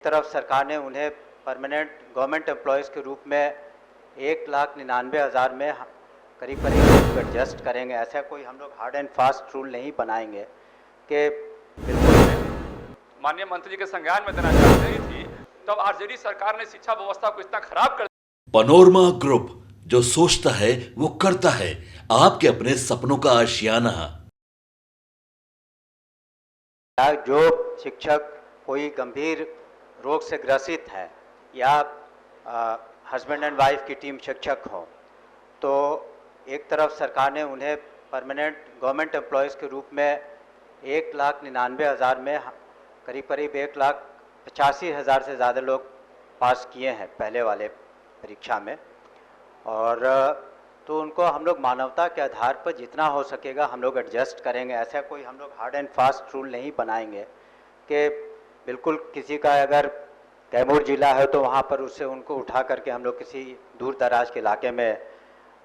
तरफ सरकार ने उन्हें परमानेंट गवर्नमेंट एम्प्लॉयज़ के रूप में 1,99,000 में करीब एडजस्ट करेंगे। ऐसा कोई हम लोग हार्ड एंड फास्ट रूल नहीं बनाएंगे कि बिल्कुल माननीय मंत्री जी के संज्ञान में देना चाह रही थी, तब आरजेडी सरकार ने शिक्षा व्यवस्था को इतना खराब कर पनोरमा ग्रुप, जो सोचता है वो करता है। आपके अपने सपनों का आशियाना। जो शिक्षक कोई गंभीर रोग से ग्रसित है या हस्बैंड एंड वाइफ की टीम शिक्षक हो, तो एक तरफ सरकार ने उन्हें परमानेंट गवर्नमेंट एम्प्लॉयज़ के रूप में 1,99,000 में करीब 1,85,000 से ज़्यादा लोग पास किए हैं पहले वाले परीक्षा में। और तो उनको हम लोग मानवता के आधार पर जितना हो सकेगा हम लोग एडजस्ट करेंगे। ऐसा कोई हम लोग हार्ड एंड फास्ट रूल नहीं बनाएंगे कि बिल्कुल किसी का अगर कैमूर जिला है तो वहाँ पर उससे उनको उठा करके हम लोग किसी दूर दराज के इलाके में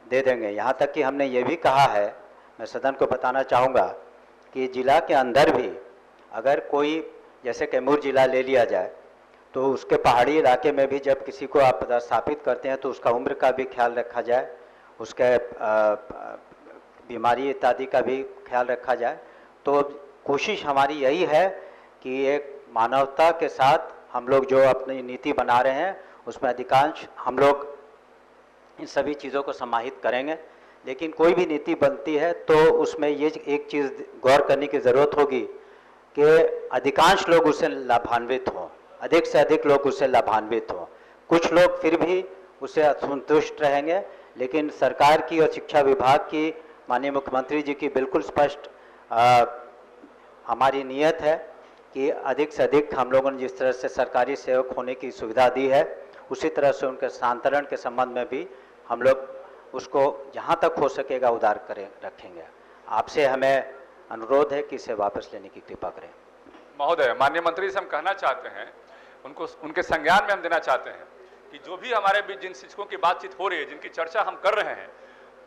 दे देंगे। यहाँ तक कि हमने ये भी कहा है, मैं सदन को बताना चाहूँगा कि ज़िला के अंदर भी अगर कोई जैसे कैमूर जिला ले लिया जाए तो उसके पहाड़ी इलाके में भी जब किसी को आप पदस्थापित करते हैं तो उसका उम्र का भी ख्याल रखा जाए, उसके बीमारी इत्यादि का भी ख्याल रखा जाए। तो कोशिश हमारी यही है कि एक मानवता के साथ हम लोग जो अपनी नीति बना रहे हैं उसमें अधिकांश हम लोग इन सभी चीज़ों को समाहित करेंगे। लेकिन कोई भी नीति बनती है तो उसमें ये एक चीज़ गौर करने की ज़रूरत होगी कि अधिकांश लोग उससे लाभान्वित हों, अधिक से अधिक लोग उससे लाभान्वित हों। कुछ लोग फिर भी उससे असंतुष्ट रहेंगे, लेकिन सरकार की और शिक्षा विभाग की, माननीय मुख्यमंत्री जी की बिल्कुल स्पष्ट हमारी नीयत है कि अधिक से अधिक हम लोगों ने जिस तरह से सरकारी सेवक होने की सुविधा दी है उसी तरह से उनके स्थानांतरण के संबंध में भी हम लोग उसको जहाँ तक हो सकेगा उदार रखेंगे। आपसे हमें अनुरोध है कि इसे वापस लेने की कृपा करें। महोदय, माननीय मंत्री से हम कहना चाहते हैं, उनको उनके संज्ञान में हम देना चाहते हैं कि जो भी हमारे बीच जिन शिक्षकों की बातचीत हो रही है, जिनकी चर्चा हम कर रहे हैं,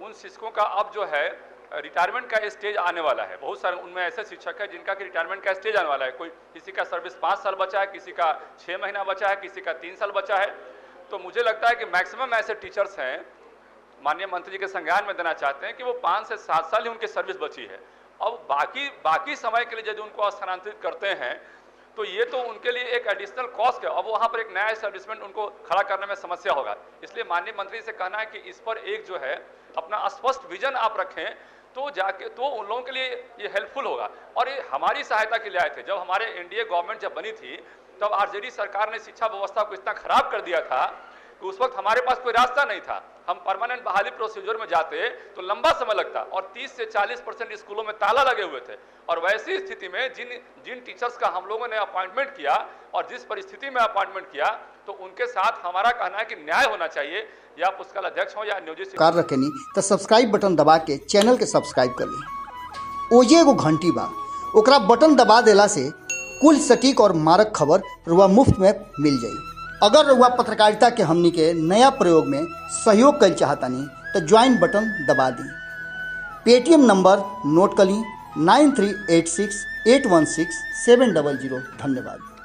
उन शिक्षकों का अब जो है रिटायरमेंट का स्टेज आने वाला है। बहुत सारे उनमें ऐसे शिक्षक है जिनका कि रिटायरमेंट का स्टेज आने वाला है। कोई किसी का सर्विस 5 साल बचा है, किसी का 6 महीना बचा है, किसी का 3 साल बचा है। तो मुझे लगता है कि मैक्सिमम ऐसे टीचर्स हैं, माननीय मंत्री जी के संज्ञान में देना चाहते हैं कि वो 5 से 7 साल ही उनकी सर्विस बची है। अब बाकी समय के लिए यदि उनको स्थानांतरित करते हैं तो ये तो उनके लिए एक एडिशनल कॉस्ट है। अब वहाँ पर एक नया एस्टेब्लिशमेंट उनको खड़ा करने में समस्या होगा। इसलिए माननीय मंत्री से कहना है कि इस पर एक जो है अपना स्पष्ट विजन आप रखें तो जाके तो उन लोगों के लिए ये हेल्पफुल होगा। और ये हमारी सहायता के लिए आए थे। जब हमारे एनडीए गवर्नमेंट जब बनी थी तब आरजेडी सरकार ने शिक्षा व्यवस्था को इतना खराब कर दिया था कि उस वक्त हमारे पास कोई रास्ता नहीं था। हम परमानेंट बहाली प्रोसीजर में जाते तो लंबा समय लगता और 30 से 40% स्कूलों में ताला लगे हुए थे। और वैसी स्थिति में जिन टीचर्स का हम लोगों ने अपॉइंटमेंट किया और जिस परिस्थिति में अपॉइंटमेंट किया, तो उनके साथ हमारा कहना है कि न्याय होना चाहिए। या पुस्तकालय अध्यक्ष हो या नियोजित कार रखेनी तो सब्सक्राइब बटन दबा के चैनल के सब्सक्राइब कर ली। ओजे एगो घंटी बा, ओकरा बटन दबा देला से कुल सटीक और मारक खबर रुआ मुफ्त में मिल जाई। अगर रुआ पत्रकारिता के हमनी के नया प्रयोग में सहयोग कर चाहतानी तो ज्वाइन बटन दबा दी। पेटीएम नंबर नोट कर ली 9386816700। धन्यवाद।